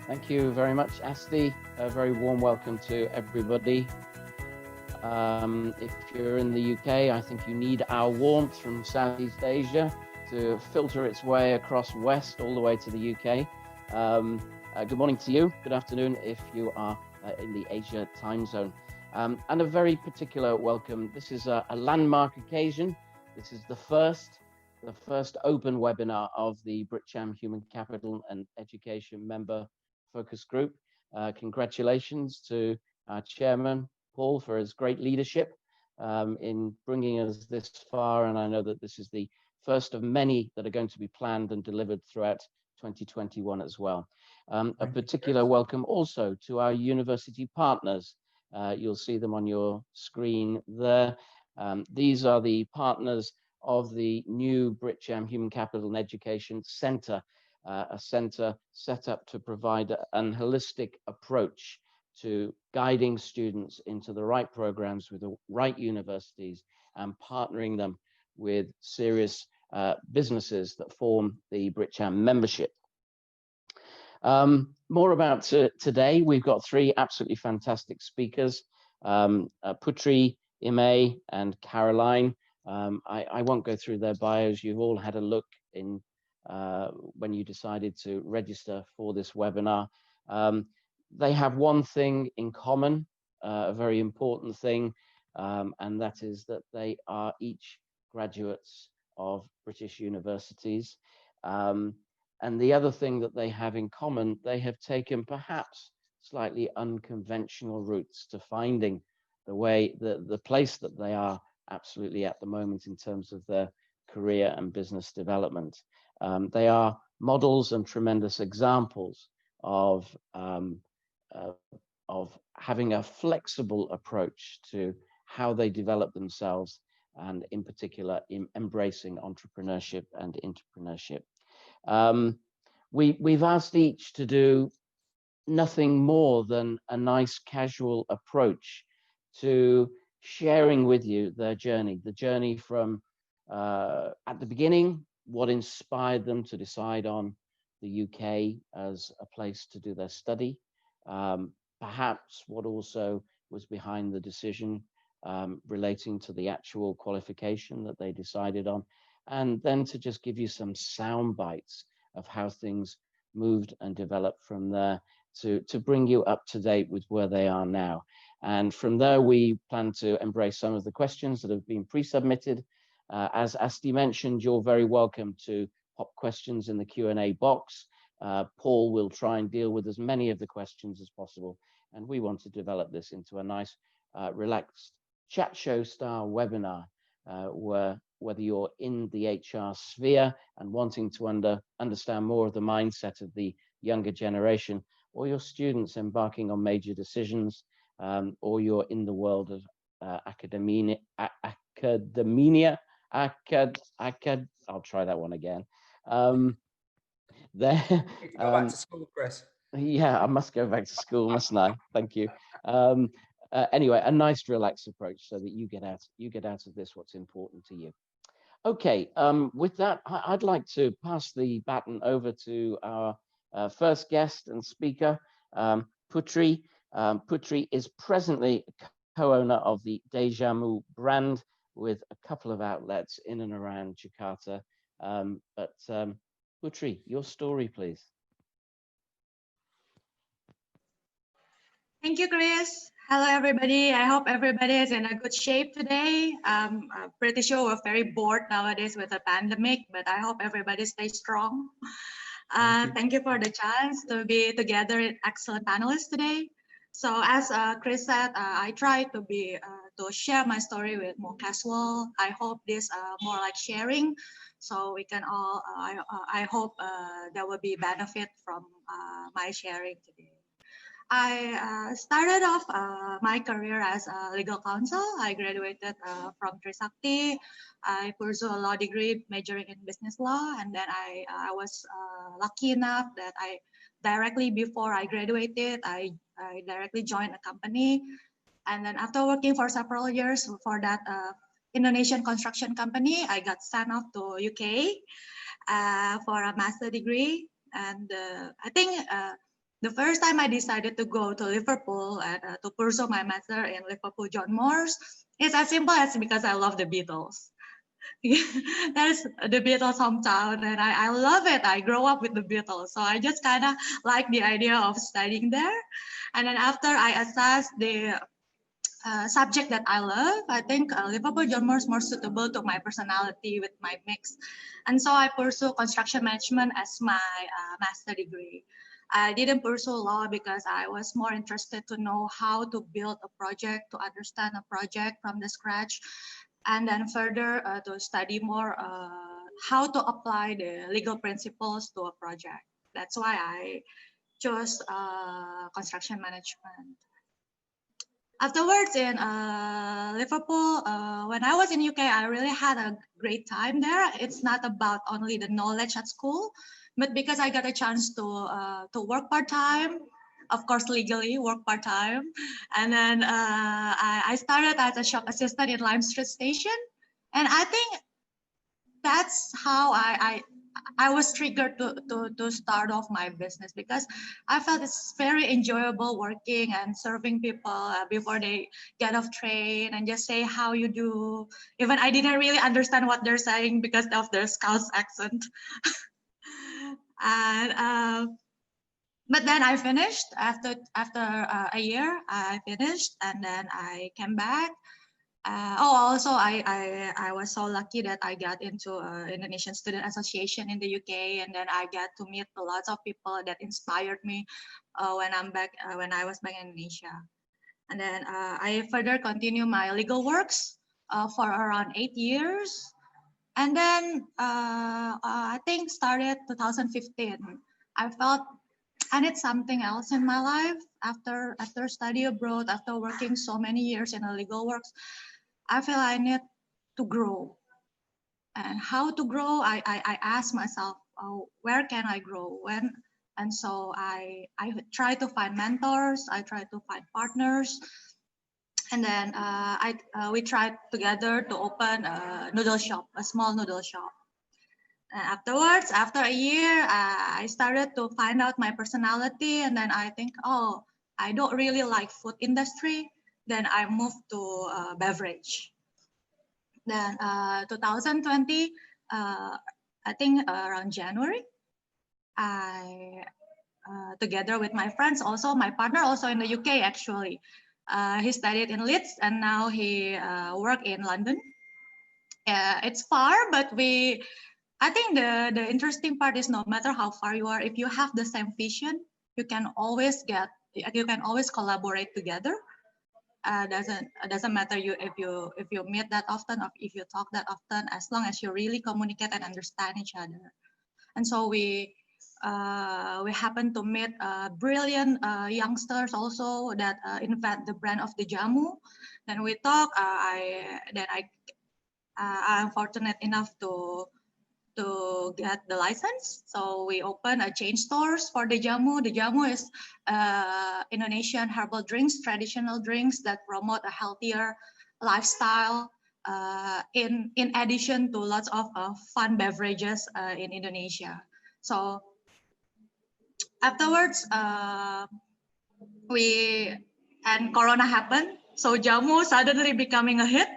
Thank you very much, Asti. A very warm welcome to everybody. If you're in the UK, I think you need our warmth from Southeast Asia to filter its way across West all the way to the UK. Good morning to you. Good afternoon if you are in the Asia time zone. And a very particular welcome. This is a landmark occasion. This is the first open webinar of the BritCham Human Capital and Education member focus group. Congratulations to our chairman, Paul, for his great leadership in bringing us this far. And I know that this is the first of many that are going to be planned and delivered throughout 2021 as well. A particular welcome also to our university partners. You'll see them on your screen there. These are the partners of the new BritCham Human Capital and Education Centre, a centre set up to provide an holistic approach to guiding students into the right programs with the right universities and partnering them with serious businesses that form the BritCham membership. More about today. We've got three absolutely fantastic speakers, Putri, Imeiniar, and Caroline. I won't go through their bios. You've all had a look in when you decided to register for this webinar. They have one thing in common, a very important thing, and that is that they are each graduates of British universities. And the other thing that they have in common, they have taken perhaps slightly unconventional routes to finding the place that they are absolutely at the moment in terms of their career and business development. They are models and tremendous examples of having a flexible approach to how they develop themselves, and in particular in embracing entrepreneurship and intrapreneurship. We've asked each to do nothing more than a nice casual approach to sharing with you their journey, the journey from at the beginning, what inspired them to decide on the UK as a place to do their study, perhaps what also was behind the decision relating to the actual qualification that they decided on, and then to just give you some sound bites of how things moved and developed from there to bring you up to date with where they are now. And from there, we plan to embrace some of the questions that have been pre-submitted. As Asti mentioned, you're very welcome to pop questions in the Q&A box. Paul will try and deal with as many of the questions as possible. And we want to develop this into a nice, relaxed chat show style webinar, where whether you're in the HR sphere and wanting to understand more of the mindset of the younger generation, or your students embarking on major decisions, or you're in the world of academia, I'll try that one again. Go back to school, Chris. Yeah, I must go back to school, mustn't I? Thank you. Anyway, a nice relaxed approach so that you get out of this what's important to you. Okay, with that, I'd like to pass the baton over to our first guest and speaker, Putri. Putri is presently co-owner of the Dejamu brand with a couple of outlets in and around Jakarta. Putri, your story, please. Thank you, Chris. Hello, everybody. I hope everybody is in a good shape today. I'm pretty sure we're very bored nowadays with the pandemic, but I hope everybody stays strong. Thank you for the chance to be together with excellent panelists today. So as Chris said, I try to share my story with more casual. I hope this more like sharing, so we can all. I hope there will be benefit from my sharing today. I started off my career as a legal counsel. I graduated from Trisakti. I pursued a law degree majoring in business law, and then I was lucky enough that directly before I graduated, I directly joined a company. And then after working for several years for that Indonesian construction company, I got sent off to UK for a master degree. And I think The first time I decided to go to Liverpool and to pursue my master in Liverpool John Moores, it's as simple as because I love the Beatles. That's the Beatles hometown, and I love it. I grew up with the Beatles, so I just kind of like the idea of studying there. And then after I assessed the subject that I love, I think Liverpool John Moore is more suitable to my personality with my mix. And so I pursue construction management as my master degree. I didn't pursue law because I was more interested to know how to build a project, to understand a project from the scratch, and then further to study more how to apply the legal principles to a project. That's why I chose construction management. Afterwards in Liverpool, when I was in UK, I really had a great time there. It's not about only the knowledge at school, but because I got a chance to work part-time, of course legally work part-time, and then I started as a shop assistant in Lime Street Station, and I think that's how I was triggered to start off my business, because I felt it's very enjoyable working and serving people before they get off train and just say how you do. Even I didn't really understand what they're saying because of their Scouse accent. And but then I finished after a year. I finished and then I came back. Also, I was so lucky that I got into Indonesian Student Association in the UK, and then I got to meet lots of people that inspired me when when I was back in Indonesia. And then I further continue my legal works for around 8 years, and then I think started 2015. I felt I need something else in my life after study abroad, after working so many years in the legal works. I feel I need to grow. And how to grow, I ask myself, oh, where can I grow? When? And so I try to find mentors, I try to find partners. And then we tried together to open a noodle shop, a small noodle shop. And afterwards, after a year, I started to find out my personality. And then I think, oh, I don't really like food industry. Then I moved to beverage. Then 2020, I think around January, I together with my friends, also my partner, also in the UK actually. He studied in Leeds and now he worked in London. It's far, but I think the interesting part is no matter how far you are, if you have the same vision, you can always collaborate together. Doesn't matter if you meet that often or if you talk that often, as long as you really communicate and understand each other. And so we happen to meet brilliant youngsters also that invent the brand of Dejamu. Then we talk. I'm fortunate enough to get the license. So we open a chain stores for Dejamu. Dejamu is Indonesian herbal drinks, traditional drinks that promote a healthier lifestyle in addition to lots of fun beverages in Indonesia. So afterwards, Corona happened. So Jamu suddenly becoming a hit.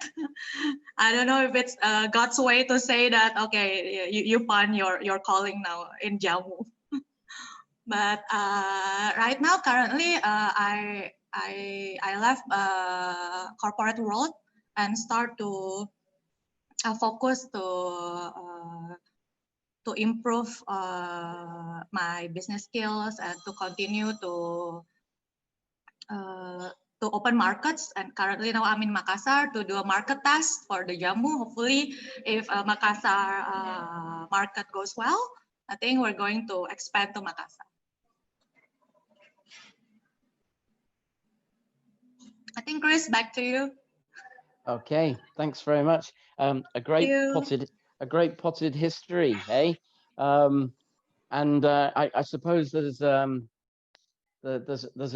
I don't know if it's God's way to say that, okay, you found your calling now in Jamu. But right now, currently, I left corporate world and start to focus to improve my business skills and to continue to open markets. And currently now I'm in Makassar to do a market test for the Jamu. Hopefully, if Makassar market goes well, I think we're going to expand to Makassar. I think Chris, back to you. Okay, thanks very much. A great potted history, hey? And I suppose there's a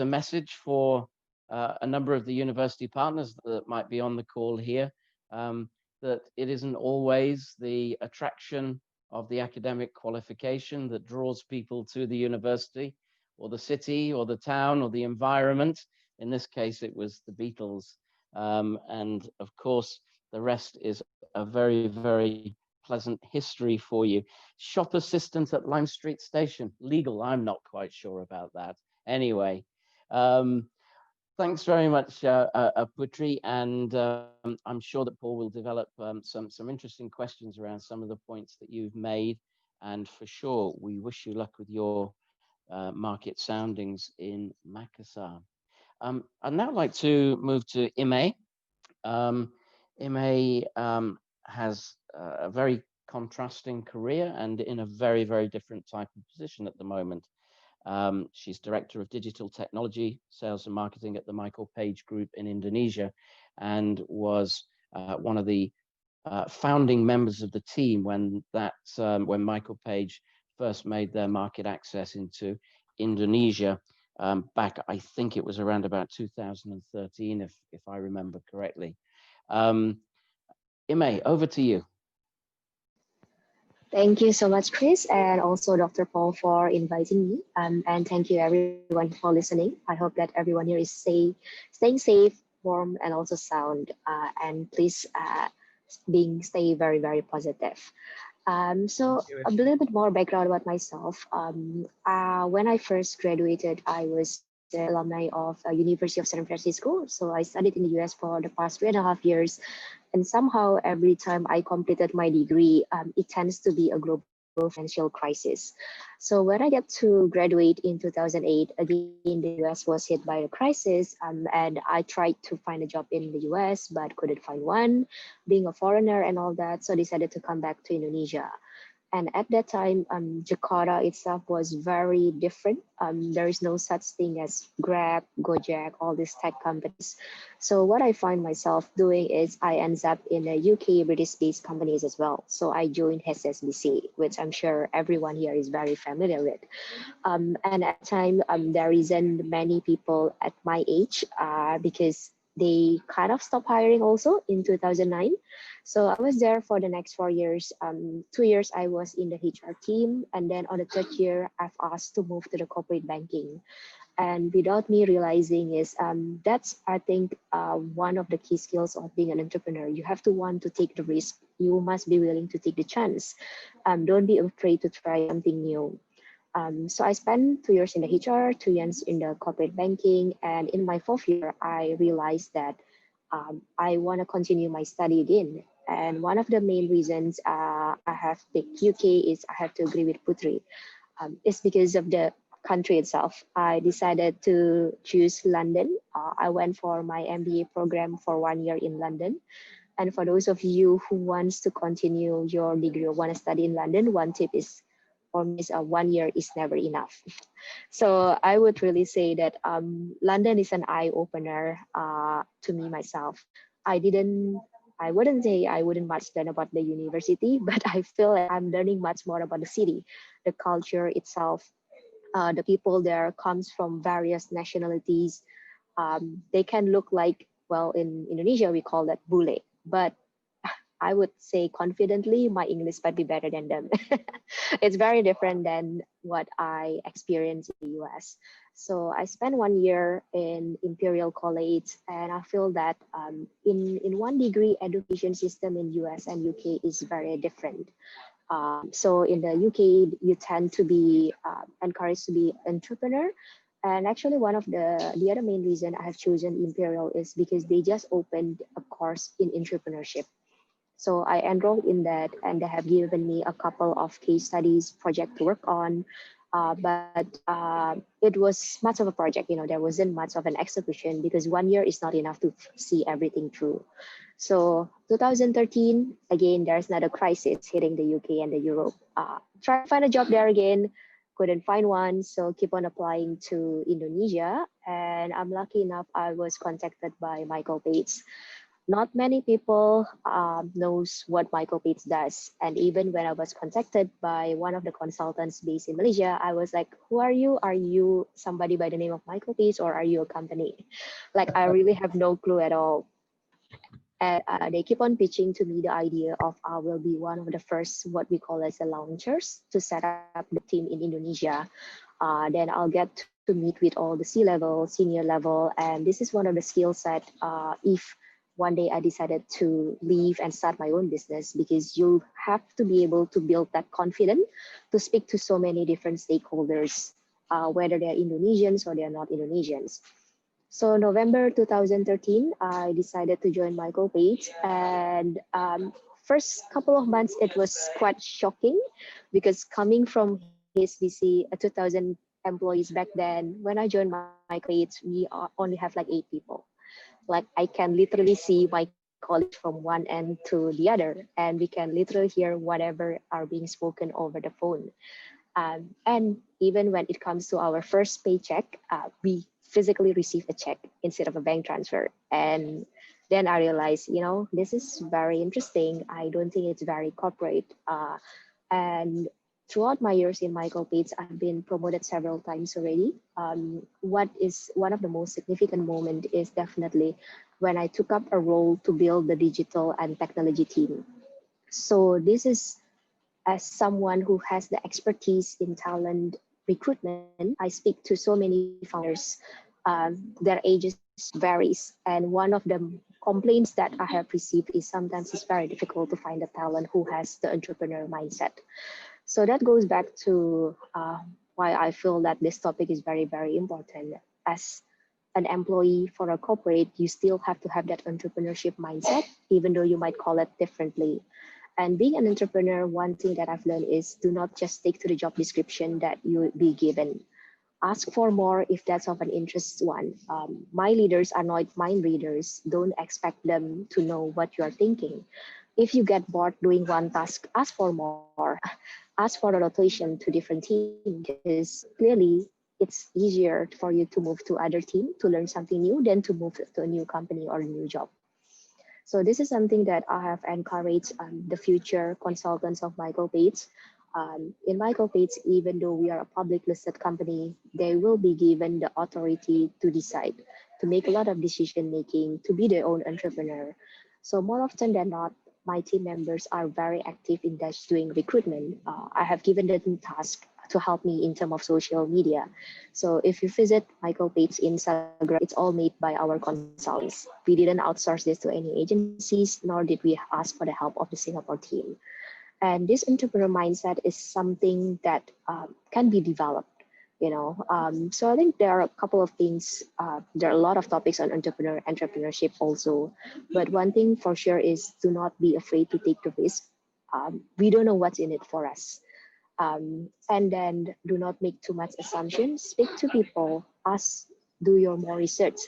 message for a number of the university partners that might be on the call here, that it isn't always the attraction of the academic qualification that draws people to the university. or the city or the town or the environment. In this case, it was the Beatles. And of course, the rest is a very, very pleasant history for you. Shop assistant at Lime Street Station. Legal, I'm not quite sure about that. Anyway, thanks very much, Putri, and I'm sure that Paul will develop some interesting questions around some of the points that you've made. And for sure, we wish you luck with your market soundings in Makassar. I'd now like to move to Ime. Ime has a very contrasting career and in a very, very different type of position at the moment. She's Director of Digital Technology, Sales and Marketing at the Michael Page Group in Indonesia, and was one of the founding members of the team when Michael Page first made their market access into Indonesia back, I think it was around about 2013, if I remember correctly. Ime, over to you. Thank you so much, Chris, and also Dr. Paul for inviting me. And thank you everyone for listening. I hope that everyone here is staying safe, warm, and also sound. And please stay very, very positive. So a little bit more background about myself. When I first graduated, I was the alumni of University of San Francisco. So I studied in the US for the past 3.5 years. And somehow every time I completed my degree, it tends to be a global financial crisis. So when I got to graduate in 2008, again, the US was hit by a crisis, and I tried to find a job in the US, but couldn't find one, being a foreigner and all that. So I decided to come back to Indonesia. And at that time, Jakarta itself was very different. There is no such thing as Grab, Gojek, all these tech companies. So what I find myself doing is I end up in a UK British-based companies as well. So I joined HSBC, which I'm sure everyone here is very familiar with. And at the time, there isn't many people at my age because they kind of stopped hiring also in 2009. So I was there for the next 4 years. 2 years I was in the HR team. And then on the third year, I've asked to move to the corporate banking. And without me realizing is that's, I think, one of the key skills of being an entrepreneur. You have to want to take the risk. You must be willing to take the chance. Don't be afraid to try something new. So I spent 2 years in the HR, 2 years in the corporate banking. And in my fourth year, I realized that I want to continue my study again. And one of the main reasons I have picked UK is I have to agree with Putri. It's because of the country itself. I decided to choose London. I went for my MBA program for 1 year in London. And for those of you who wants to continue your degree or want to study in London, one tip is, for me, 1 year is never enough. So I would really say that London is an eye opener to me myself. I wouldn't say I wouldn't much learn about the university, but I feel like I'm learning much more about the city, the culture itself. The people there comes from various nationalities. They can look like, well, in Indonesia, we call that bule, but I would say confidently, my English might be better than them. It's very different than what I experienced in the US. So I spent 1 year in Imperial College, and I feel that in one degree, education system in US and UK is very different. So in the UK, you tend to be encouraged to be entrepreneur. And actually, one of the other main reason I have chosen Imperial is because they just opened a course in entrepreneurship. So I enrolled in that, and they have given me a couple of case studies project to work on. But it was much of a project, there wasn't much of an execution because 1 year is not enough to see everything through. So 2013, again, there's another crisis hitting the UK and the Europe. Try to find a job there again, couldn't find one. So keep on applying to Indonesia. And I'm lucky enough, I was contacted by Michael Page. Not many people knows what Michael Page does. And even when I was contacted by one of the consultants based in Malaysia, I was like, who are you? Are you somebody by the name of Michael Page, or are you a company? Like, I really have no clue at all. And they keep on pitching to me the idea of I will be one of the first, what we call as the launchers, to set up the team in Indonesia. Then I'll get to meet with all the C-level, senior level, and this is one of the skill set if one day I decided to leave and start my own business, because you have to be able to build that confidence to speak to so many different stakeholders, whether they're Indonesians or they're not Indonesians. So November 2013, I decided to join Michael Page, and first couple of months it was quite shocking, because coming from HSBC, 2,000 employees back then, when I joined Michael Page, we only have like 8 people. Like I can literally see my colleagues from one end to the other, and we can literally hear whatever are being spoken over the phone. And even when it comes to our first paycheck, we physically receive a check instead of a bank transfer. And then I realized, you know, this is very interesting. I don't think it's very corporate. And throughout my years in Michael Page, I've been promoted several times already. What is one of the most significant moment is definitely when I took up a role to build the digital and technology team. So this is, as someone who has the expertise in talent recruitment, I speak to so many founders. Their ages varies, and one of the complaints that I have received is sometimes it's very difficult to find a talent who has the entrepreneur mindset. So that goes back to why I feel that this topic is very, very important. As an employee for a corporate, you still have to have that entrepreneurship mindset, even though you might call it differently. And being an entrepreneur, one thing that I've learned is do not just stick to the job description that you will be given. Ask for more if that's of an interest one. My leaders are not mind readers. Don't expect them to know what you are thinking. If you get bored doing one task, ask for more. Ask for a rotation to different teams, because clearly it's easier for you to move to other team to learn something new than to move to a new company or a new job. So this is something that I have encouraged the future consultants of Michael Page. In Michael Page, even though we are a public listed company, they will be given the authority to decide, to make a lot of decision making, to be their own entrepreneur. So more often than not, my team members are very active in just doing recruitment. I have given them task to help me in terms of social media. So if you visit Michael Pate's Instagram, it's all made by our consultants. We didn't outsource this to any agencies, nor did we ask for the help of the Singapore team. And this entrepreneur mindset is something that can be developed. So I think there are a couple of things. There are a lot of topics on entrepreneurship also, but one thing for sure is do not be afraid to take the risk. We don't know what's in it for us. And then do not make too much assumptions. Speak to people, ask, do your more research.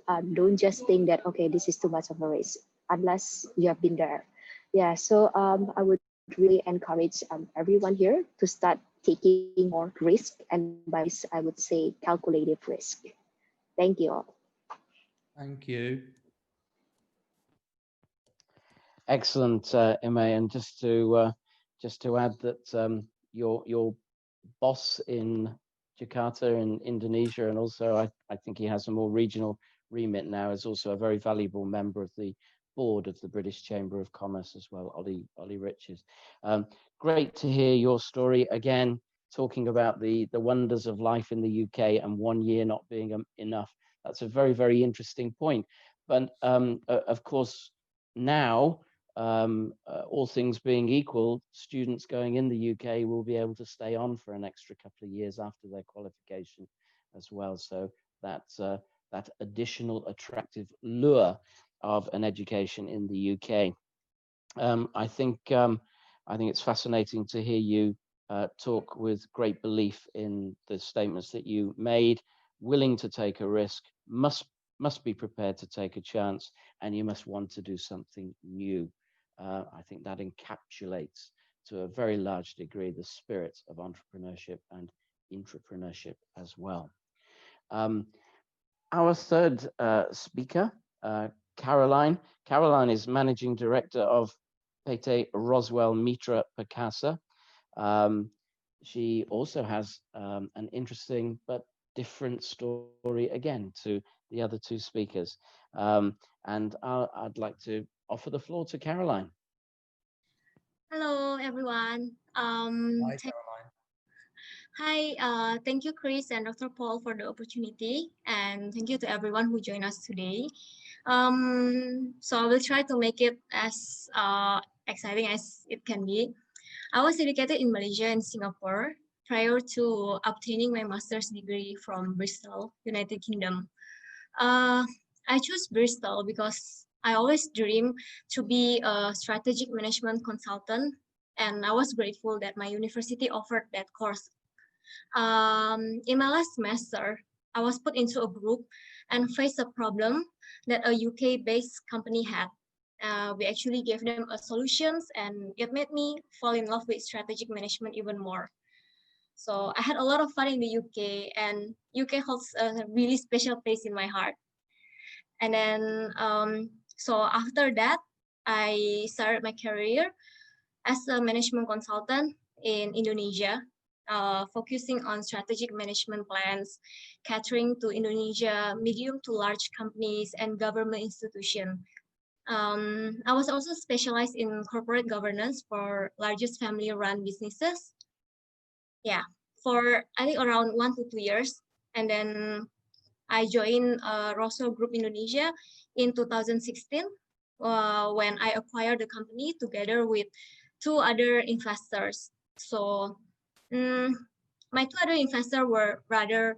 Don't just think that, okay, this is too much of a risk, unless you have been there. Yeah, so I would really encourage everyone here to start taking more risk, and by this, I would say calculated risk. Thank you all. Thank you. Excellent, Ime, and just to add that your boss in Jakarta in Indonesia, and also I think he has a more regional remit now, is also a very valuable member of the board of the British Chamber of Commerce as well, Ollie Riches. Great to hear your story again, talking about the wonders of life in the UK and 1 year not being enough. That's a very, very interesting point. But of course, now, all things being equal, students going in the UK will be able to stay on for an extra couple of years after their qualification as well. So that's that additional attractive lure of an education in the UK. I think it's fascinating to hear you talk with great belief in the statements that you made. Willing to take a risk, must be prepared to take a chance, and you must want to do something new. I think that encapsulates to a very large degree the spirit of entrepreneurship and intrapreneurship as well. Our third speaker, Caroline. Caroline is Managing Director of PT Roswell Mitra Perkasa. She also has an interesting but different story again to the other two speakers. And I'd like to offer the floor to Caroline. Hello, everyone. Hi, Caroline. Hi, thank you, Chris and Dr. Paul, for the opportunity, and thank you to everyone who joined us today. So I will try to make it as exciting as it can be. I was educated in Malaysia and Singapore prior to obtaining my master's degree from Bristol, United Kingdom. I chose Bristol because I always dreamed to be a strategic management consultant, and I was grateful that my university offered that course. In my last semester, I was put into a group and faced a problem that a UK-based company had. We actually gave them a solutions, and it made me fall in love with strategic management even more. So I had a lot of fun in the UK, and UK holds a really special place in my heart. And then, so after that, I started my career as a management consultant in Indonesia, focusing on strategic management plans, catering to Indonesia medium to large companies and government institutions. I was also specialized in corporate governance for largest family-run businesses. Yeah, for I think around 1 to 2 years, and then I joined Roswell Group Indonesia in 2016 when I acquired the company together with 2 other investors. So my 2 other investors were rather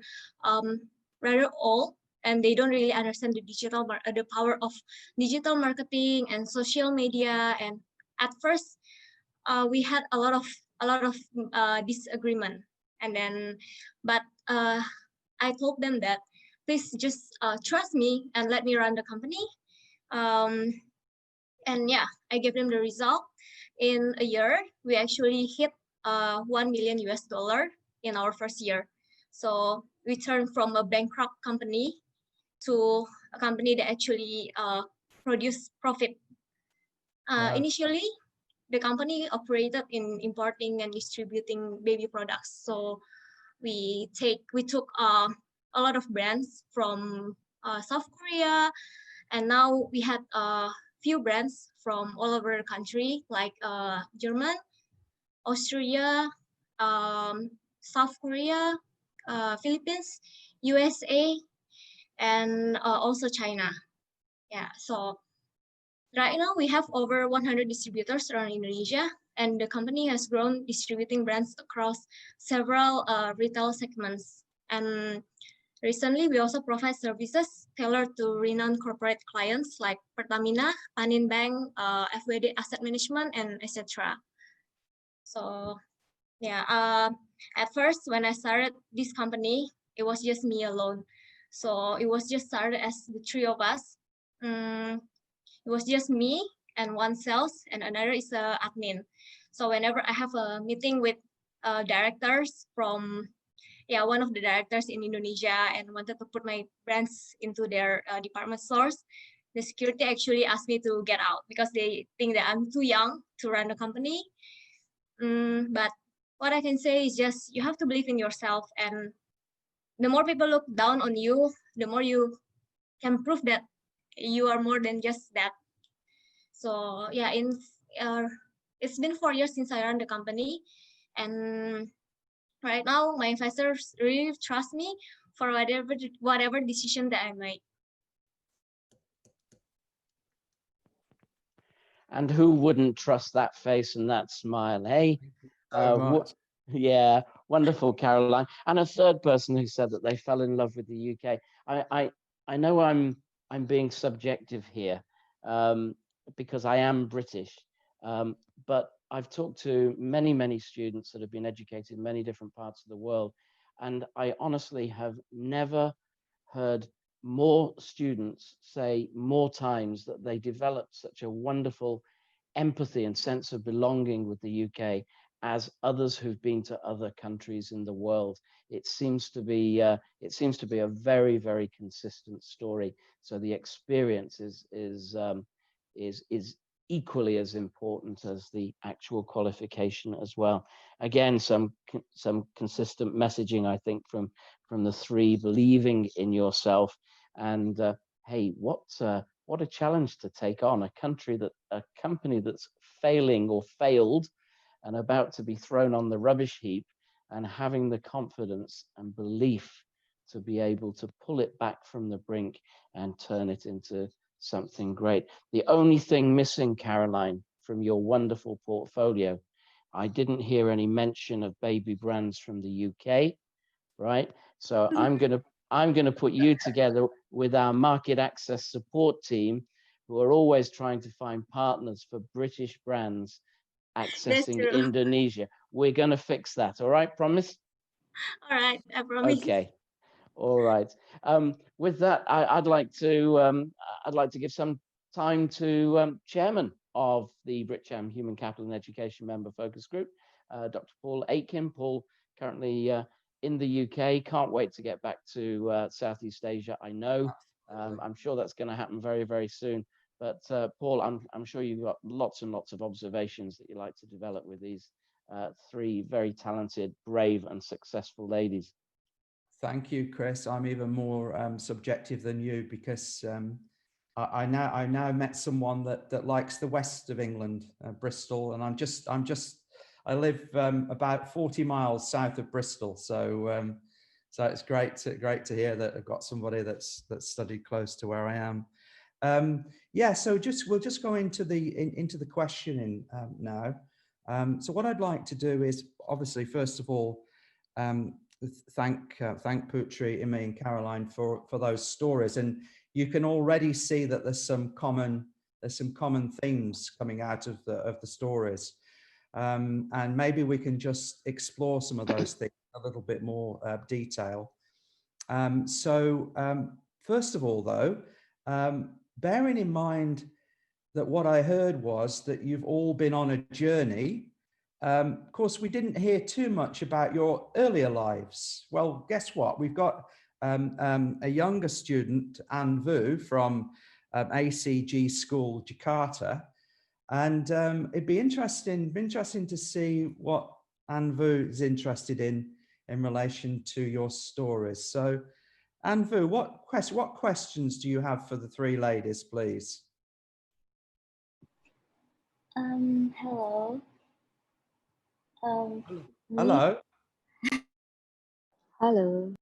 old, and they don't really understand the power of digital marketing and social media. And at first, we had a lot of disagreement. And then, but I told them that please just trust me and let me run the company. And yeah, I gave them the result. In a year, we actually hit 1 million US dollar in our first year. So we turned from a bankrupt company to a company that actually produced profit. Wow. Initially, the company operated in importing and distributing baby products. So we took a lot of brands from South Korea, and now we had a few brands from all over the country, like German, Australia, South Korea, Philippines, USA, and also China. Yeah, so right now we have over 100 distributors around Indonesia, and the company has grown distributing brands across several retail segments. And recently, we also provide services tailored to renowned corporate clients like Pertamina, Panin Bank, FWD Asset Management, and etc. So yeah, at first when I started this company, it was just me alone. So it was just started as the 3 of us. It was just me and 1 sales, and another is a admin. So whenever I have a meeting with directors from one of the directors in Indonesia and wanted to put my brands into their department stores, the security actually asked me to get out because they think that I'm too young to run the company. But what I can say is just you have to believe in yourself, and the more people look down on you, the more you can prove that you are more than just that. So yeah, it's been 4 years since I ran the company, and right now my investors really trust me for whatever decision that I make. And who wouldn't trust that face and that smile, hey? Yeah, wonderful, Caroline. And a third person who said that they fell in love with the UK. I know I'm being subjective here because I am British, but I've talked to many students that have been educated in many different parts of the world, and I honestly have never heard more students say more times that they developed such a wonderful empathy and sense of belonging with the UK as others who've been to other countries in the world. It seems to be a very consistent story. So the experience is equally as important as the actual qualification as well. Again, some consistent messaging, I think, from the 3, believing in yourself. And hey, what a challenge to take on, a company that's failing or failed and about to be thrown on the rubbish heap. and having the confidence and belief to be able to pull it back from the brink and turn it into something great. The only thing missing, Caroline, from your wonderful portfolio, I didn't hear any mention of baby brands from the UK, right? So I'm gonna put you together with our market access support team, who are always trying to find partners for British brands accessing true. Indonesia. We're gonna fix that, all right? Promise? All right, I promise. Okay. All right. With that, I'd like to give some time to Chairman of the BritCham Human Capital and Education Member Focus Group, Dr. Paul Aitken. Paul, currently in the UK, can't wait to get back to Southeast Asia. I know, I'm sure that's going to happen very, very soon. But Paul, I'm sure you've got lots and lots of observations that you like to develop with these three very talented, brave, and successful ladies. Thank you, Chris. I'm even more subjective than you, because I now met someone that likes the west of England, Bristol, and I live about 40 miles south of Bristol, so so it's great to hear that I've got somebody that's studied close to where I am. Yeah, so we'll just go into the questioning now. So what I'd like to do is, obviously, first of all, thank Putri, Ime, and Caroline for those stories, and you can already see that there's some common themes coming out of the stories, and maybe we can just explore some of those things in a little bit more detail. First of all, though, bearing in mind that what I heard was that you've all been on a journey. Of course, we didn't hear too much about your earlier lives. Well, guess what? We've got a younger student, Ann Vu, from ACG School, Jakarta. And it'd be interesting to see what Ann Vu is interested in relation to your stories. So, Ann Vu, what questions do you have for the three ladies, please? Hello. Hello. Hello.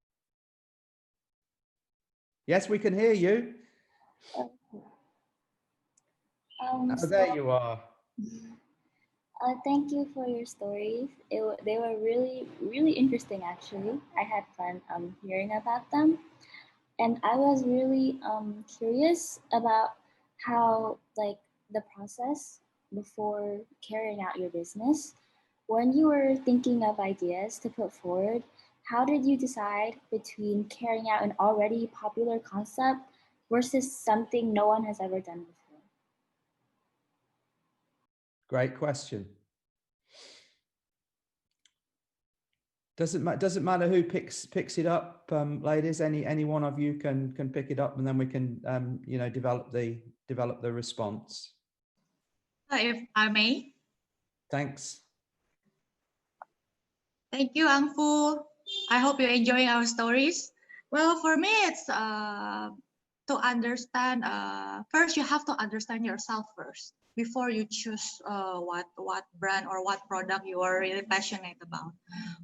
Yes, we can hear you. There you are. Thank you for your stories. They were really interesting, actually. I had fun hearing about them. And I was really curious about how, like, the process before carrying out your business. When you were thinking of ideas to put forward, how did you decide between carrying out an already popular concept versus something no one has ever done before? Great question. Doesn't matter who picks it up, ladies. Any one of you can pick it up, and then we can develop the response. If I may. Thanks. Thank you, Ang Fu. I hope you're enjoying our stories. Well, for me, it's to understand. First, you have to understand yourself first before you choose what brand or what product you are really passionate about.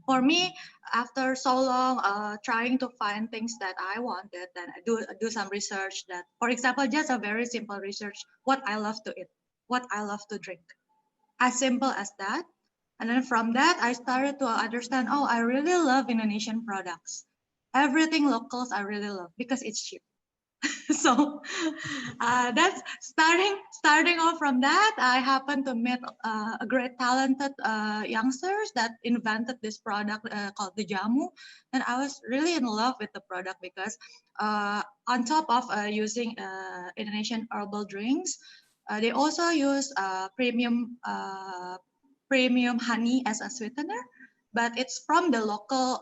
For me, after so long trying to find things that I wanted, then I do some research. That, for example, just a very simple research: what I love to eat, what I love to drink. As simple as that. And then from that, I started to understand, oh, I really love Indonesian products. Everything locals I really love because it's cheap. So that's starting off from that. I happened to meet a great talented youngsters that invented this product called Dejamu. And I was really in love with the product because on top of using Indonesian herbal drinks, they also use premium honey as a sweetener, but it's from the local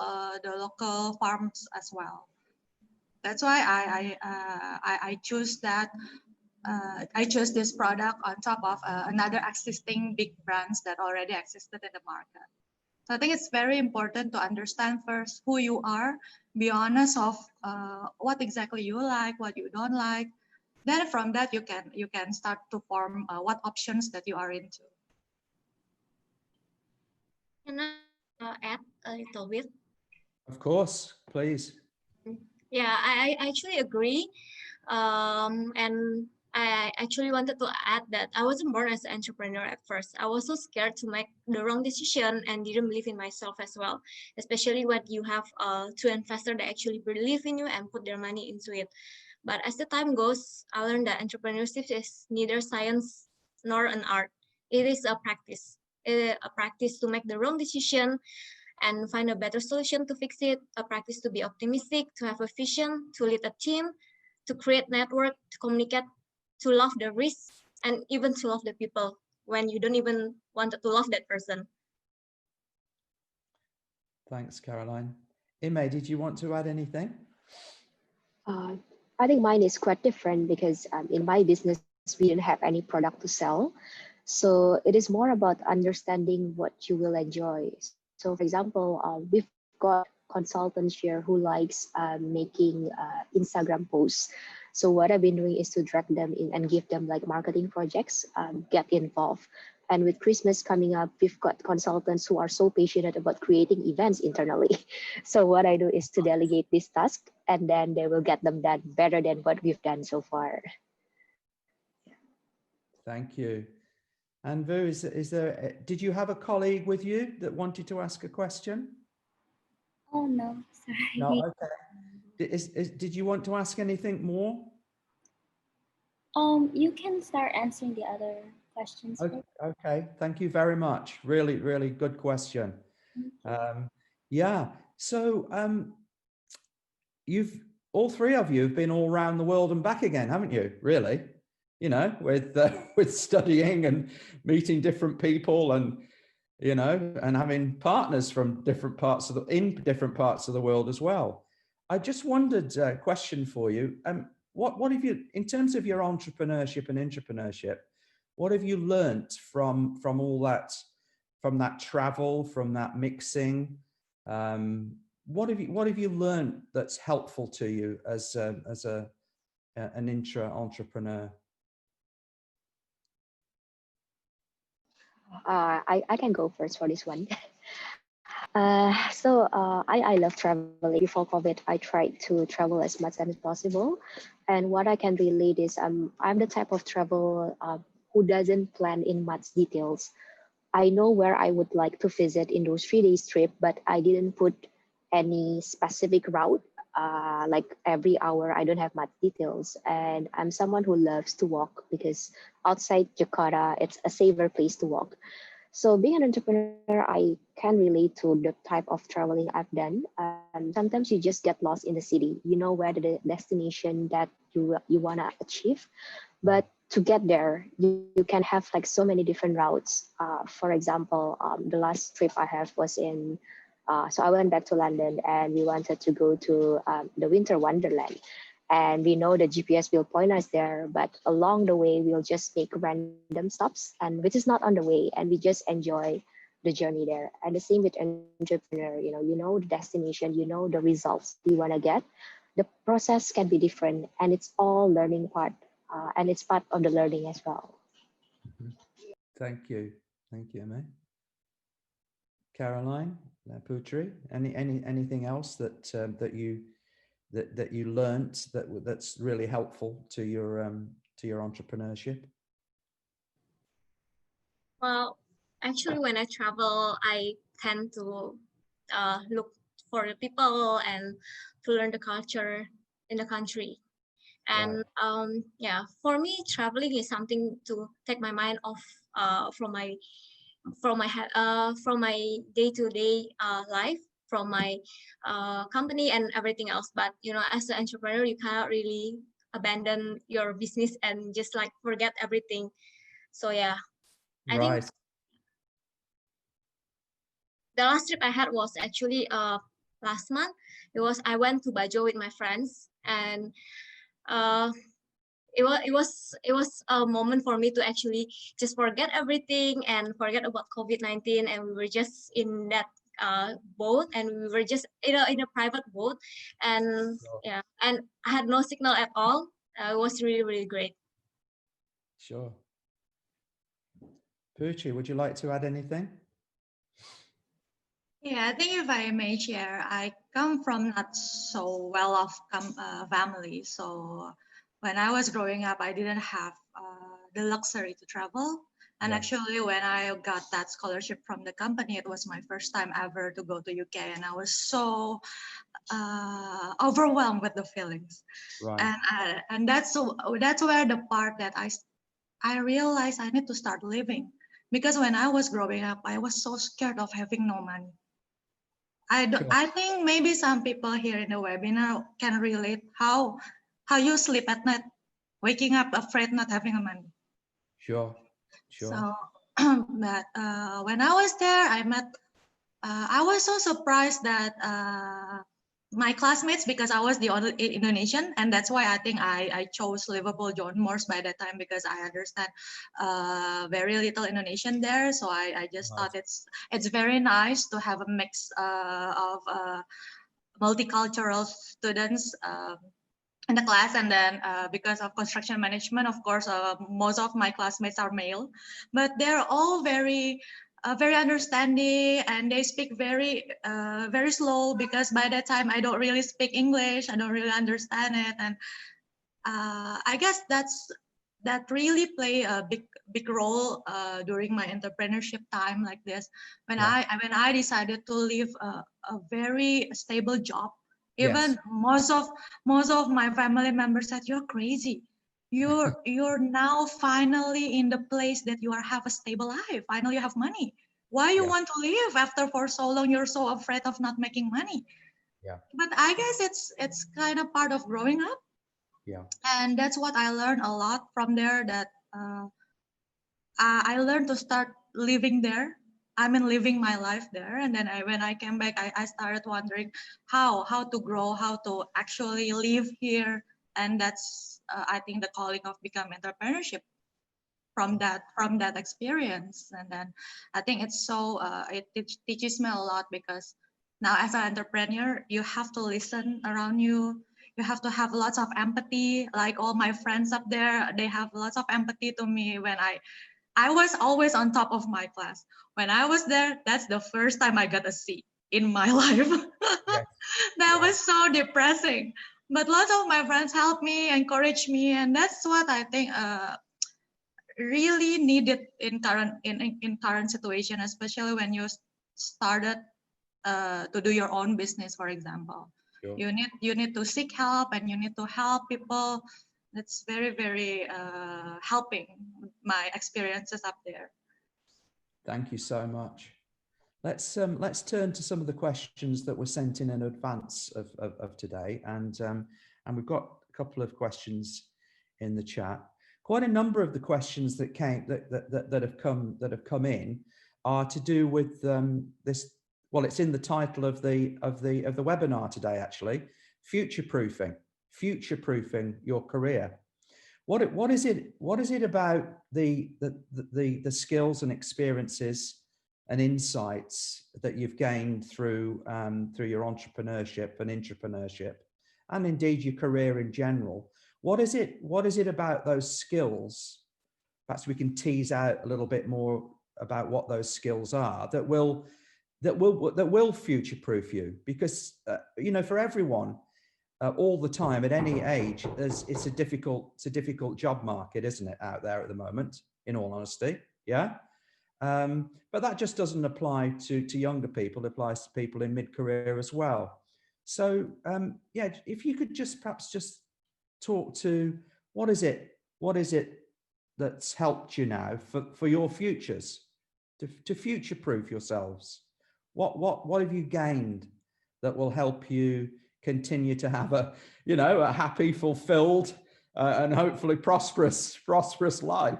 farms as well. That's why I choose that. I chose this product on top of another existing big brands that already existed in the market. So I think it's very important to understand first who you are, be honest of what exactly you like, what you don't like. Then from that you can start to form what options that you are into. Can I add a little bit? Of course, please. Yeah, I actually agree. And I actually wanted to add that I wasn't born as an entrepreneur at first. I was so scared to make the wrong decision and didn't believe in myself as well, especially when you have two investors that actually believe in you and put their money into it. But as the time goes, I learned that entrepreneurship is neither science nor an art. It is a practice. A practice to make the wrong decision and find a better solution to fix it, a practice to be optimistic, to have a vision, to lead a team, to create network, to communicate, to love the risk, and even to love the people when you don't even want to love that person. Thanks, Caroline. Ime, did you want to add anything? I think mine is quite different because in my business, we didn't have any product to sell. So it is more about understanding what you will enjoy. So for example, we've got consultants here who likes making Instagram posts. So what I've been doing is to drag them in and give them like marketing projects, get involved. And with Christmas coming up, we've got consultants who are so passionate about creating events internally. So what I do is to delegate this task, and then they will get them done better than what we've done so far. Thank you. And Vu, did you have a colleague with you that wanted to ask a question? Oh no, sorry. No, okay. Did you want to ask anything more? You can start answering the other questions. Okay, thank you very much. Really, really good question. Yeah, so all three of you have been all around the world and back again, haven't you? Really, you know, with studying and meeting different people, and you know, and having partners from different parts of the world as well. I just wondered a question for you. What have you, in terms of your entrepreneurship and intrapreneurship, what have you learnt from all that, from that travel, from that mixing? What have you learned that's helpful to you as an entrepreneur? I can go first for this one. I love traveling. Before COVID, I tried to travel as much as possible. And what I can relate is I'm the type of travel who doesn't plan in much details. I know where I would like to visit in those 3 days trip, but I didn't put any specific route. Like every hour, I don't have much details. And I'm someone who loves to walk because outside Jakarta, it's a safer place to walk. So being an entrepreneur, I can relate to the type of traveling I've done. Sometimes you just get lost in the city. You know where the destination that you want to achieve, but to get there, you can have like so many different routes. For example, the last trip I have was so I went back to London and we wanted to go to the Winter Wonderland. And we know the GPS will point us there, but along the way, we'll just make random stops, and which is not on the way, and we just enjoy the journey there. And the same with entrepreneur, you know the destination, you know the results you want to get. The process can be different, and it's all learning part, and it's part of the learning as well. Thank you, Ime. Caroline, Putri, anything else that you learnt that's really helpful to your entrepreneurship? Well, actually, when I travel, I tend to look for the people and to learn the culture in the country. And yeah, for me, traveling is something to take my mind off from my day-to-day life, from my company and everything else. But you know, as an entrepreneur, you cannot really abandon your business and just like forget everything. So yeah, I think the last trip I had was actually last month. I went to Bajo with my friends, and it was a moment for me to actually just forget everything and forget about COVID-19, and we were just in that boat, and we were just in a private boat, and yeah, and I had no signal at all. It was really, really great. Sure. Putri, would you like to add anything? Yeah, I think if I may share, I come from not so well-off family. So when I was growing up, I didn't have the luxury to travel. And Yeah. actually, when I got that scholarship from the company, it was my first time ever to go to UK, and I was so overwhelmed with the feelings. Right. And that's where the part that I realized I need to start living, because when I was growing up, I was so scared of having no money. I think maybe some people here in the webinar can relate how you sleep at night, waking up afraid not having a money. Sure. So, but when I was there, I was so surprised that my classmates, because I was the only Indonesian, and that's why I think I chose Liverpool John Moores by that time, because I understand very little Indonesian there. So I just thought it's very nice to have a mix of multicultural students in the class. And then because of construction management, of course, most of my classmates are male, but they're all very understanding, and they speak very slow, because by that time I don't really speak English, I don't really understand it. And I guess that really play a big role during my entrepreneurship time like this, when I decided to leave a very stable job. Even most of my family members said, "You're crazy. You're now finally in the place that you have a stable life. Finally, you have money. Why you want to leave after for so long? You're so afraid of not making money." Yeah. But I guess it's kind of part of growing up. Yeah. And that's what I learned a lot from there. That I learned to start living there. I mean, living my life there. And then when I came back, I started wondering how to grow, how to actually live here. And that's I think the calling of become entrepreneurship from that experience. And then I think it's so it teaches me a lot, because now as an entrepreneur, you have to listen around you. You have to have lots of empathy. Like all my friends up there, they have lots of empathy to me. When I was always on top of my class. When I was there, that's the first time I got a C in my life. That was so depressing. But lots of my friends helped me, encouraged me, and that's what I think really needed in current situation, especially when you started to do your own business, for example. You need to seek help, and you need to help people. That's very helping my experiences up there. Thank you so much. Let's turn to some of the questions that were sent in advance of today, and we've got a couple of questions in the chat. Quite a number of the questions that came that have come in are to do with this. Well, it's in the title of the webinar today, actually. Future-proofing your career. What is it about the skills and experiences and insights that you've gained through your entrepreneurship and intrapreneurship, and indeed your career in general? What is it about those skills? Perhaps we can tease out a little bit more about what those skills are that will future-proof you, because you know, for everyone, all the time at any age, it's a difficult job market, isn't it, out there at the moment, in all honesty? Yeah. But that just doesn't apply to younger people. It applies to people in mid-career as well. So yeah, if you could perhaps talk to what is it that's helped you now for your futures, to future-proof yourselves. What have you gained that will help you continue to have a happy, fulfilled, and hopefully prosperous life?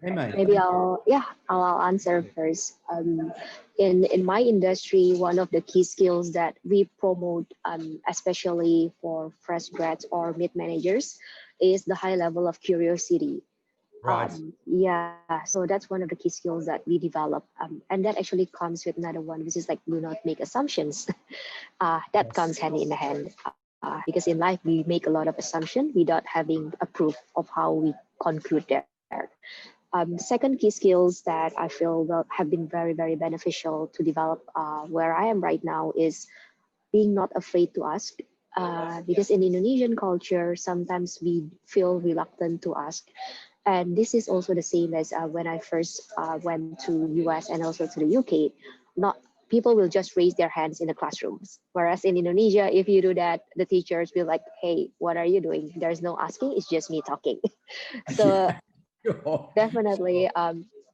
Maybe I'll answer first. In my industry, one of the key skills that we promote, especially for fresh grads or mid managers, is the high level of curiosity. Right. Yeah, so that's one of the key skills that we develop, and that actually comes with another one, which is like, do not make assumptions. That comes hand in hand. because in life we make a lot of assumptions without having a proof of how we conclude there. Second key skills that I feel have been very, very beneficial to develop where I am right now is being not afraid to ask. Because in Indonesian culture, sometimes we feel reluctant to ask. And this is also the same as when I first went to US and also to the UK. Not people will just raise their hands in the classrooms. Whereas in Indonesia, if you do that, the teachers will like, hey, what are you doing? There's no asking, it's just me talking. So definitely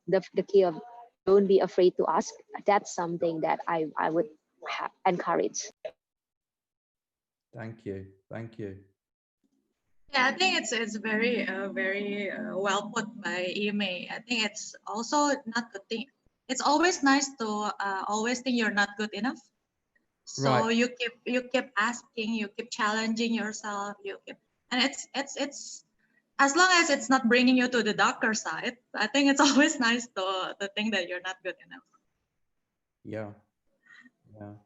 the key of don't be afraid to ask. That's something that I would encourage. Thank you. Thank you. Yeah, I think it's very well put by Ime. I think it's also not the thing. It's always nice to always think you're not good enough. So Right. you keep asking, you keep challenging yourself, and it's as long as it's not bringing you to the darker side. I think it's always nice to think that you're not good enough. Yeah. Yeah.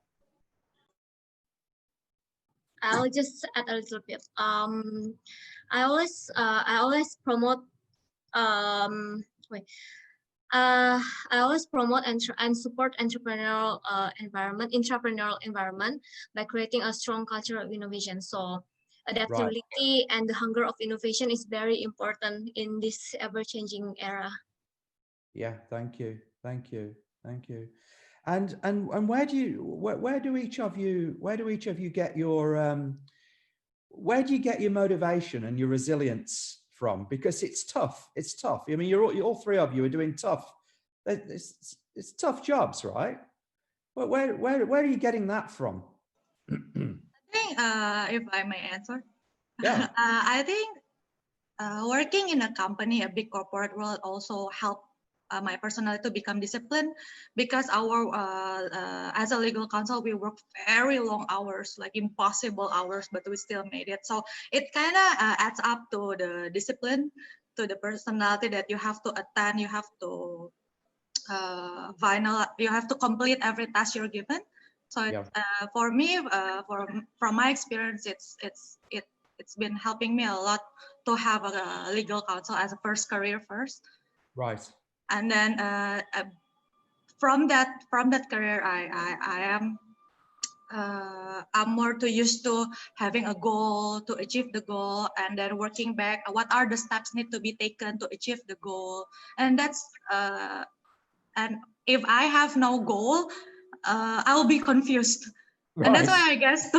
I'll just add a little bit. I always promote I always promote and support entrepreneurial environment by creating a strong culture of innovation. So adaptability and the hunger of innovation is very important in this ever-changing era. Yeah, thank you. Thank you. Thank you. And where do each of you get your where do you get your motivation and your resilience from? Because it's tough. It's tough. I mean, you're all three of you are doing tough. It's tough jobs, right? But where are you getting that from? I think if I may answer, yeah, I think working in a company, a big corporate world, also help my personality to become disciplined, because our as a legal counsel we work very long hours, like impossible hours, but we still made it. So it kind of adds up to the discipline, to the personality that you have to attend, you have to you have to complete every task you're given. So for me, from my experience, it's been helping me a lot to have a legal counsel as a first career first. Right. And then from that career, I'm more too used to having a goal, to achieve the goal, and then working back. What are the steps need to be taken to achieve the goal? And that's and if I have no goal, I'll be confused. Right. And that's why I guess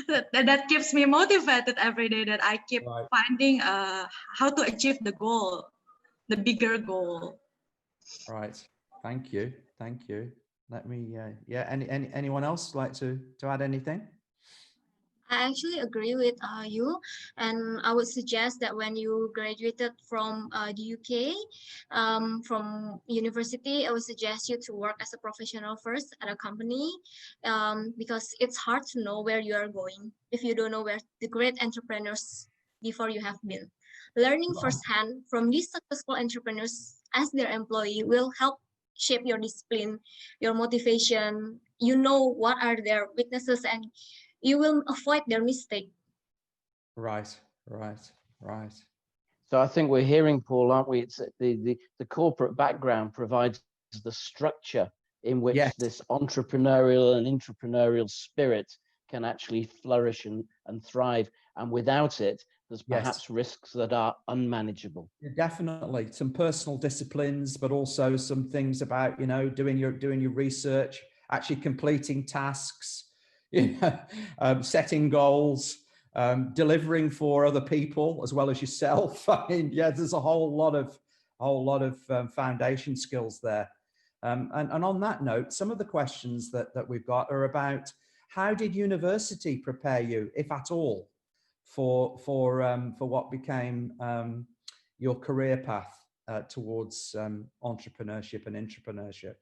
that keeps me motivated every day, that I keep finding how to achieve the goal, the bigger goal. Right. Thank you. Thank you. Let me, anyone else like to add anything? I actually agree with you, and I would suggest that when you graduated from the UK, from university, I would suggest you to work as a professional first at a company, because it's hard to know where you are going if you don't know where the great entrepreneurs before you have been. Learning firsthand from these successful entrepreneurs as their employee will help shape your discipline, your motivation. You know what are their weaknesses, and you will avoid their mistake. Right. So I think we're hearing, Paul, aren't we? It's the corporate background provides the structure in which this entrepreneurial and intrapreneurial spirit can actually flourish and thrive. And without it, there's perhaps risks that are unmanageable. Definitely some personal disciplines, but also some things about, doing your research, actually completing tasks, setting goals, delivering for other people as well as yourself. I mean, there's a whole lot of foundation skills there. And on that note, some of the questions that we've got are about how did university prepare you, if at all, for what became your career path towards entrepreneurship and intrapreneurship?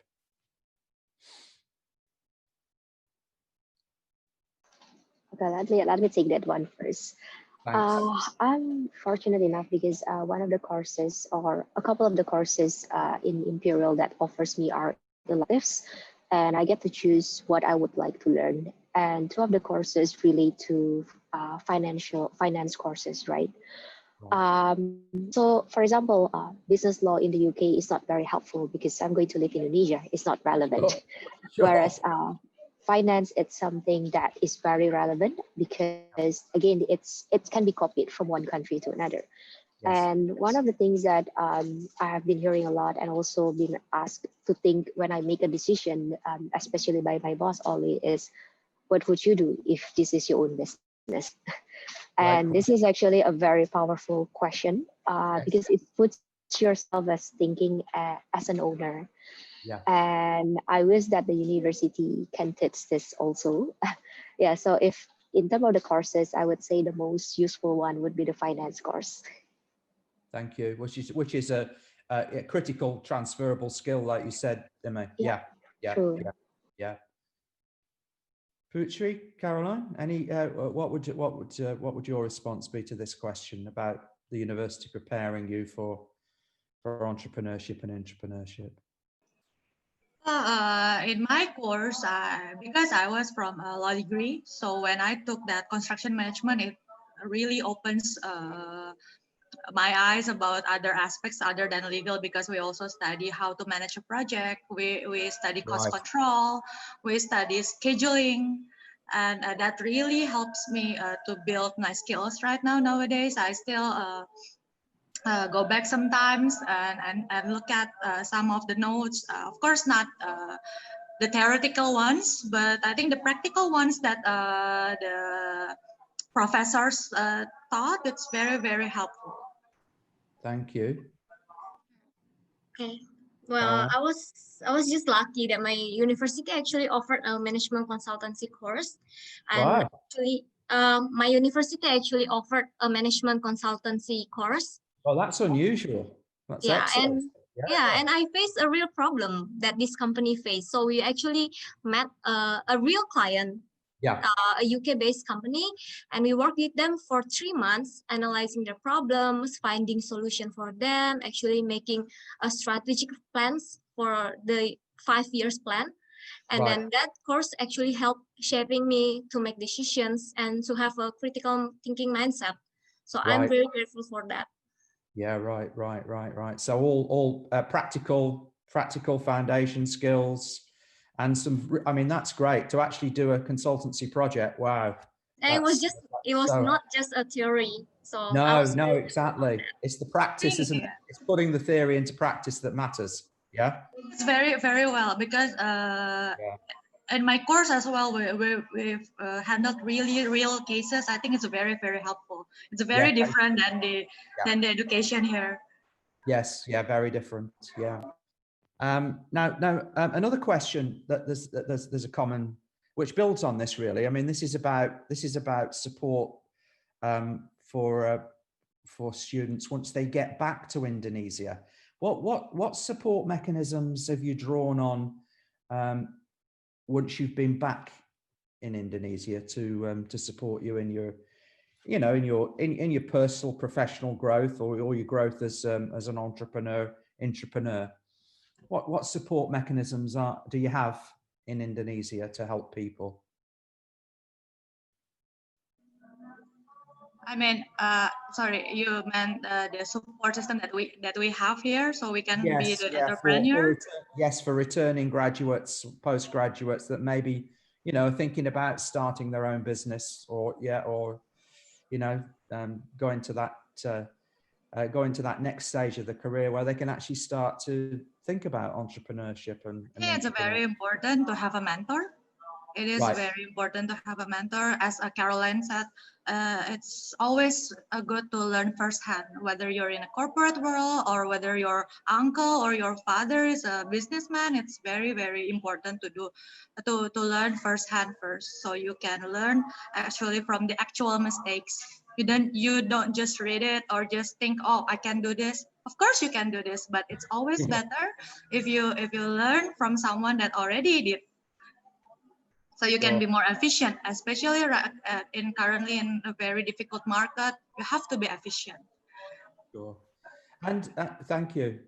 Okay, let me take that one first. I'm fortunate enough because one of the courses, or a couple of the courses in Imperial that offers me are electives, and I get to choose what I would like to learn. And two of the courses relate to finance courses, right? So for example, business law in the UK is not very helpful because I'm going to live in Indonesia. It's not relevant. Sure. Whereas finance, it's something that is very relevant because again, it can be copied from one country to another. Yes. And one of the things that I have been hearing a lot and also been asked to think when I make a decision, especially by my boss, Ollie, is what would you do if this is your own business? And this is actually a very powerful question because it puts yourself as thinking as an owner. Yeah. And I wish that the university can teach this also. Yeah, so if in terms of the courses, I would say the most useful one would be the finance course. Thank you. Which is a critical transferable skill, like you said, Emma. Yeah. Putri, Caroline, any what would your response be to this question about the university preparing you for entrepreneurship and intrapreneurship? In my course, because I was from a law degree, so when I took that construction management, it really opens my eyes about other aspects other than legal, because we also study how to manage a project. We study cost control, we study scheduling, and that really helps me to build my skills right now. Nowadays, I still go back sometimes and look at some of the notes. Of course, not the theoretical ones, but I think the practical ones that the professors taught, it's very, very helpful. Thank you. Okay. Well, I was just lucky that my university actually offered a management consultancy course, and actually, my university actually offered a management consultancy course. Well, that's unusual. That's excellent. And I faced a real problem that this company faced. So we actually met a real client, a UK-based company, and we worked with them for 3 months, analyzing their problems, finding solution for them, actually making a strategic plans for the 5 years plan. And then that course actually helped shaping me to make decisions and to have a critical thinking mindset. So I'm very grateful for that. Yeah, right. So all practical foundation skills, and some. I mean, that's great to actually do a consultancy project. Wow. And it was not just a theory. So no, exactly. It's the practice, isn't it? It's putting the theory into practice that matters. Yeah. It's very, very well, because in my course as well, we've handled really real cases. I think it's very, very helpful. It's very different than the education here. Yes, very different. Yeah. Now, another question that there's a common, which builds on this really. I mean, this is about support for students once they get back to Indonesia. What support mechanisms have you drawn on once you've been back in Indonesia to support you in your, in your personal professional growth or your growth as an intrapreneur? What support mechanisms do you have in Indonesia to help people? I mean, sorry, you meant the support system that we have here, so we can be the entrepreneur. For returning graduates, postgraduates that maybe thinking about starting their own business, or going to that next stage of the career where they can actually start to think about entrepreneurship. And it's very important to have a mentor. It is very important to have a mentor. As Caroline said, it's always good to learn firsthand, whether you're in a corporate world or whether your uncle or your father is a businessman. It's very, very important to learn firsthand first, so you can learn actually from the actual mistakes. You don't just read it or just think, oh, I can do this. Of course you can do this, but it's always better if you learn from someone that already did. So you can be more efficient, especially currently in a very difficult market. You have to be efficient. Sure. And thank you,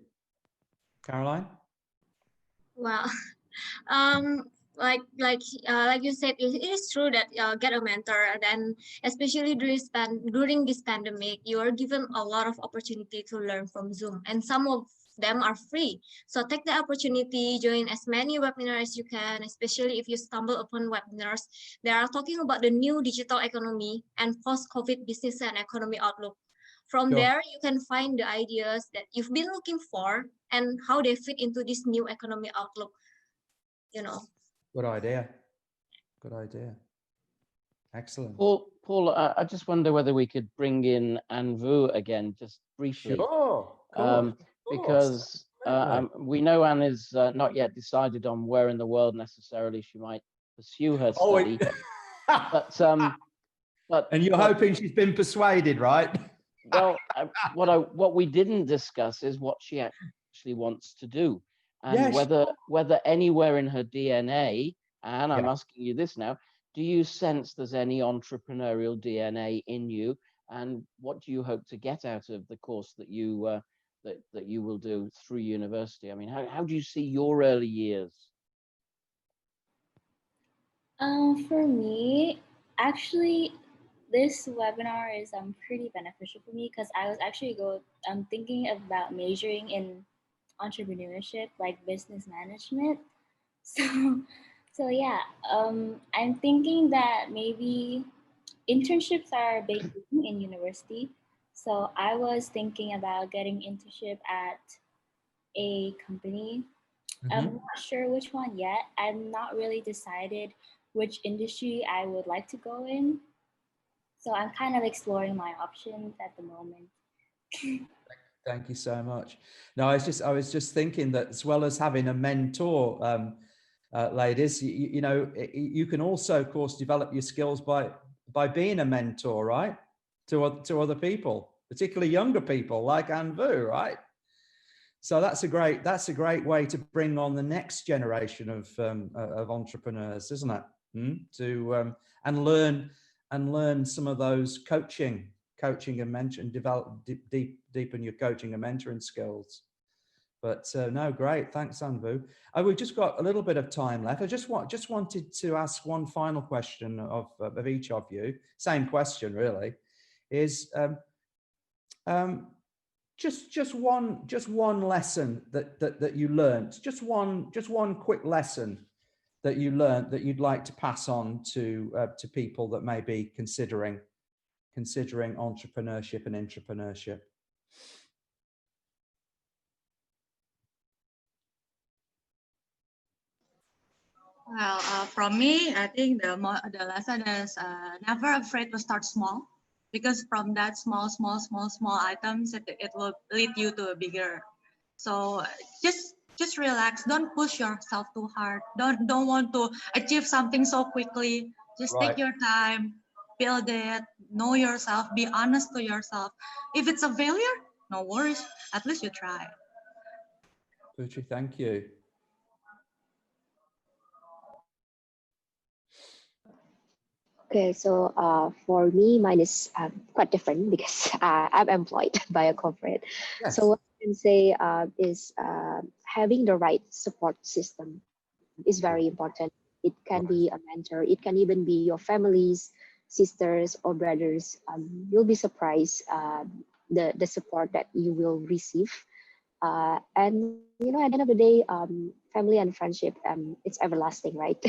Caroline. Well, like you said, it is true that get a mentor, and then especially during this pandemic, you are given a lot of opportunity to learn from Zoom, and some of them are free. So take the opportunity, join as many webinars as you can, especially if you stumble upon webinars. They are talking about the new digital economy and post-COVID business and economy outlook. From Sure. there, you can find the ideas that you've been looking for and how they fit into this new economy outlook, you know. Good idea. Good idea. Excellent. Paul, I just wonder whether we could bring in Anvu again, just briefly. Sure. Because we know Anne is not yet decided on where in the world necessarily she might pursue her study. And you're hoping she's been persuaded, right? Well, what we didn't discuss is what she actually wants to do, and whether anywhere in her DNA, and I'm asking you this now, do you sense there's any entrepreneurial DNA in you, and what do you hope to get out of the course that you that you will do through university? I mean, how do you see your early years? For me, actually, this webinar is pretty beneficial for me because I was actually thinking about majoring in entrepreneurship, like business management. So yeah, I'm thinking that maybe internships are a big thing in university. So I was thinking about getting internship at a company. I'm not sure which one yet. I'm not really decided which industry I would like to go in. So I'm kind of exploring my options at the moment. Thank you so much. No, I was just thinking that as well as having a mentor, ladies, you know, you can also, of course, develop your skills by being a mentor, right? To other people, particularly younger people like Anvu, right? So that's a great way to bring on the next generation of entrepreneurs, isn't it? And learn some of those coaching and mentor, and deepen your coaching and mentoring skills. But no, great, thanks, Anvu. We've just got a little bit of time left. I just wanted to ask one final question of each of you. Same question, really, is just one lesson that you learned. Just one quick lesson that you learned that you'd like to pass on to people that may be considering entrepreneurship and intrapreneurship. Well, from me, I think the lesson is never afraid to start small, because from that small items, it will lead you to a bigger. So just relax. Don't push yourself too hard. Don't want to achieve something so quickly. Just take your time, build it, know yourself, be honest to yourself. If it's a failure, no worries. At least you try. Putri, thank you. Okay, so for me, mine is quite different because I'm employed by a corporate. Yes. So what I can say is having the right support system is very important. It can be a mentor. It can even be your family's sisters or brothers. You'll be surprised the support that you will receive. And you know, at the end of the day, family and friendship, it's everlasting, right?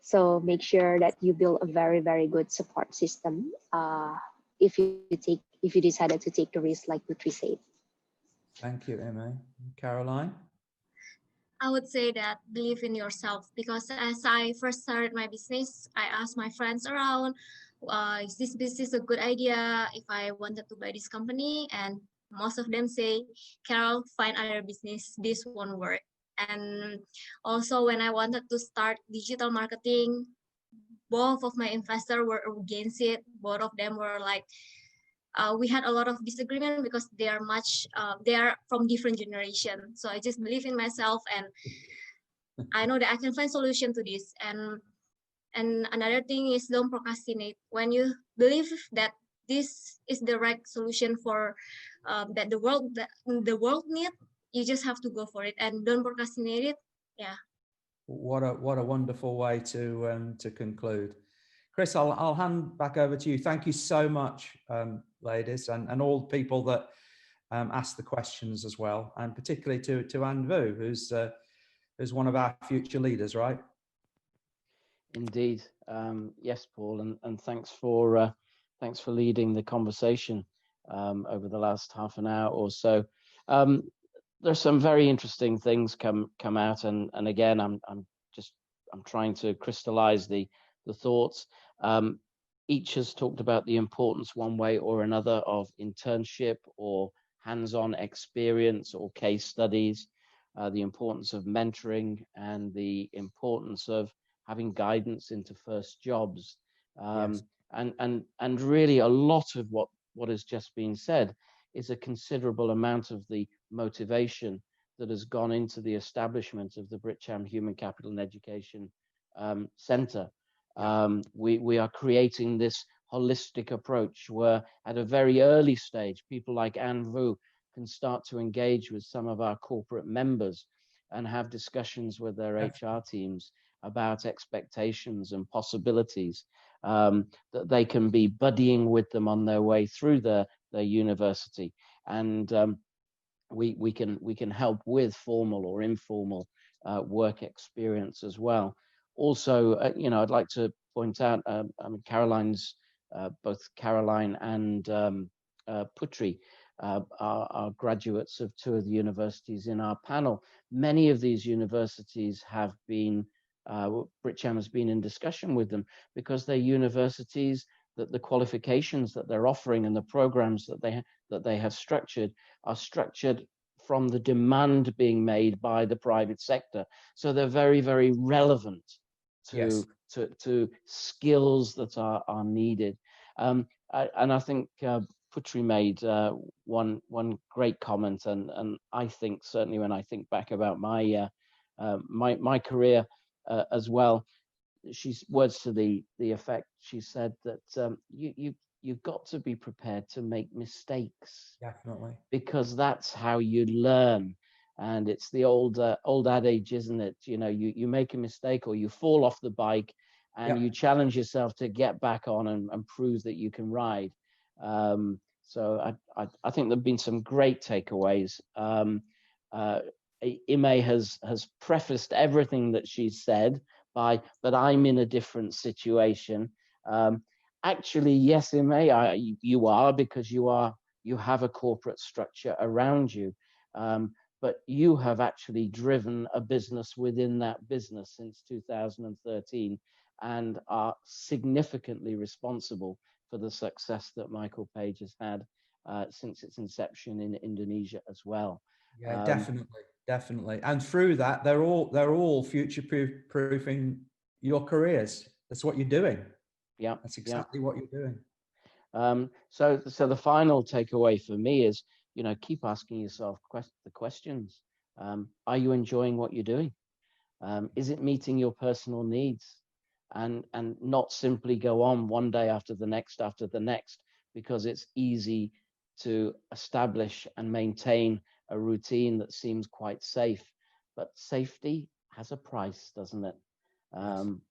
So make sure that you build a very, very good support system. If you decided to take the risk, like Putri said. Thank you, Emma. Caroline? I would say that believe in yourself, because as I first started my business, I asked my friends around, is this business a good idea if I wanted to buy this company? And most of them say, Carol, find other business, this won't work. And also when I wanted to start digital marketing, both of my investors were against it. Both of them were like, we had a lot of disagreement because they are from different generations. So I just believe in myself, and I know that I can find solution to this. And another thing is, don't procrastinate. When you believe that this is the right solution for that the world need, you just have to go for it and don't procrastinate it. Yeah. What a wonderful way to conclude. Chris, I'll hand back over to you. Thank you so much, ladies, and all the people that asked the questions as well, and particularly to Anh Vu, who's one of our future leaders, right? Indeed, yes, Paul, and thanks for leading the conversation over the last half an hour or so. There's some very interesting things come out, and again, I'm trying to crystallize the thoughts. Each has talked about the importance, one way or another, of internship or hands-on experience or case studies, the importance of mentoring, and the importance of having guidance into first jobs. Yes. And really a lot of what has just been said is a considerable amount of the motivation that has gone into the establishment of the BritCham Human Capital and Education Center. We are creating this holistic approach where at a very early stage, people like Anh Vu can start to engage with some of our corporate members and have discussions with their HR teams about expectations and possibilities, that they can be buddying with them on their way through their university. And we can help with formal or informal work experience as well. Also, I'd like to point out, Caroline's, both Caroline and Putri are graduates of two of the universities in our panel. Many of these universities have been, BritCham has been in discussion with them because they're universities that the qualifications that they're offering and the programs that they have structured are structured from the demand being made by the private sector. So they're very, very relevant to skills that are needed. And I think Putri made one great comment, and I think certainly when I think back about my my career as well, she's words to the effect. She said that you've got to be prepared to make mistakes. Definitely. Because that's how you learn. And it's the old adage, isn't it? You make a mistake or you fall off the bike and you challenge yourself to get back on and prove that you can ride. So I think there've been some great takeaways. Ime has prefaced everything that she's said by, but I'm in a different situation. Actually, yes, Ime, you are, because you have a corporate structure around you, but you have actually driven a business within that business since 2013 and are significantly responsible for the success that Michael Page has had since its inception in Indonesia as well. Yeah, definitely. And through that, they're all future-proofing your careers. That's what you're doing. Yeah, that's exactly what you're doing. So the final takeaway for me is, keep asking yourself the questions. Are you enjoying what you're doing? Is it meeting your personal needs? And not simply go on one day after the next, because it's easy to establish and maintain a routine that seems quite safe. But safety has a price, doesn't it?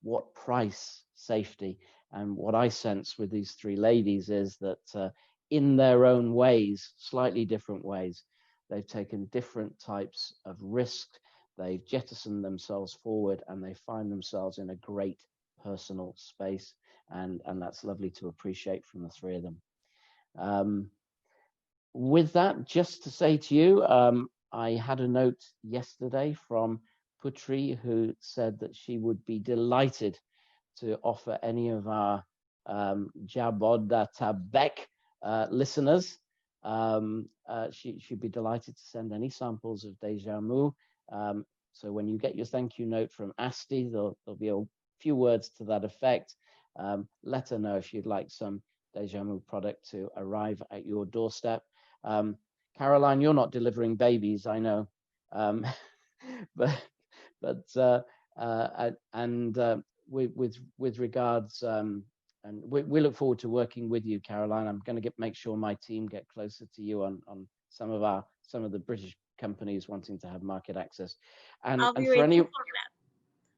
What price? Safety. And what I sense with these three ladies is that in their own ways, slightly different ways, they've taken different types of risk. They've jettisoned themselves forward and they find themselves in a great personal space. And that's lovely to appreciate from the three of them. With that, just to say to you, I had a note yesterday from Putri who said that she would be delighted to offer any of our Jabodetabek listeners. She'd be delighted to send any samples of Dejamu. So when you get your thank you note from Asti, there'll be a few words to that effect. Let her know if you'd like some Dejamu product to arrive at your doorstep. Caroline, you're not delivering babies, I know, with regards, and we look forward to working with you, Caroline. I'm going to make sure my team get closer to you on some of the British companies wanting to have market access. And I'll be for waiting any, for that.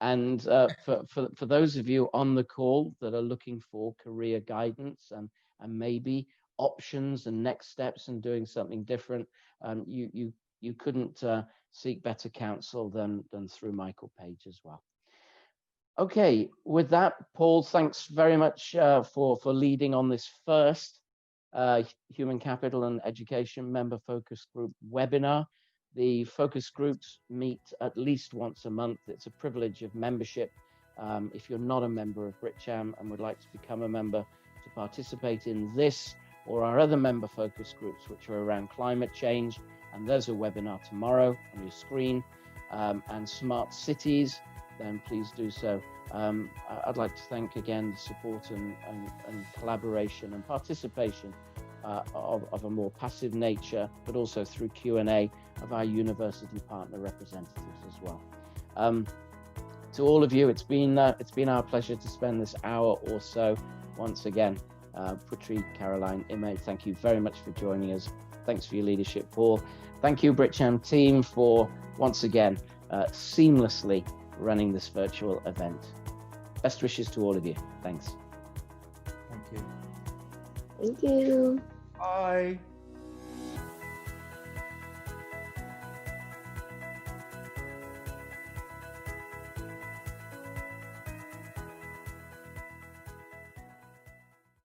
And for those of you on the call that are looking for career guidance and maybe options and next steps and doing something different, you couldn't seek better counsel than through Michael Page as well. Okay, with that, Paul, thanks very much for leading on this first Human Capital and Education Member Focus Group webinar. The focus groups meet at least once a month. It's a privilege of membership. If you're not a member of BritCham and would like to become a member to participate in this or our other member focus groups, which are around climate change, and there's a webinar tomorrow on your screen, and smart cities, then please do so. I'd like to thank again the support and collaboration and participation of a more passive nature, but also through Q&A of our university partner representatives as well. To all of you, it's been our pleasure to spend this hour or so. Once again, Putri, Caroline, Ime, thank you very much for joining us. Thanks for your leadership, Paul. Thank you, BritCham team, for once again seamlessly running this virtual event. Best wishes to all of you. Thanks. Thank you. Thank you. Bye.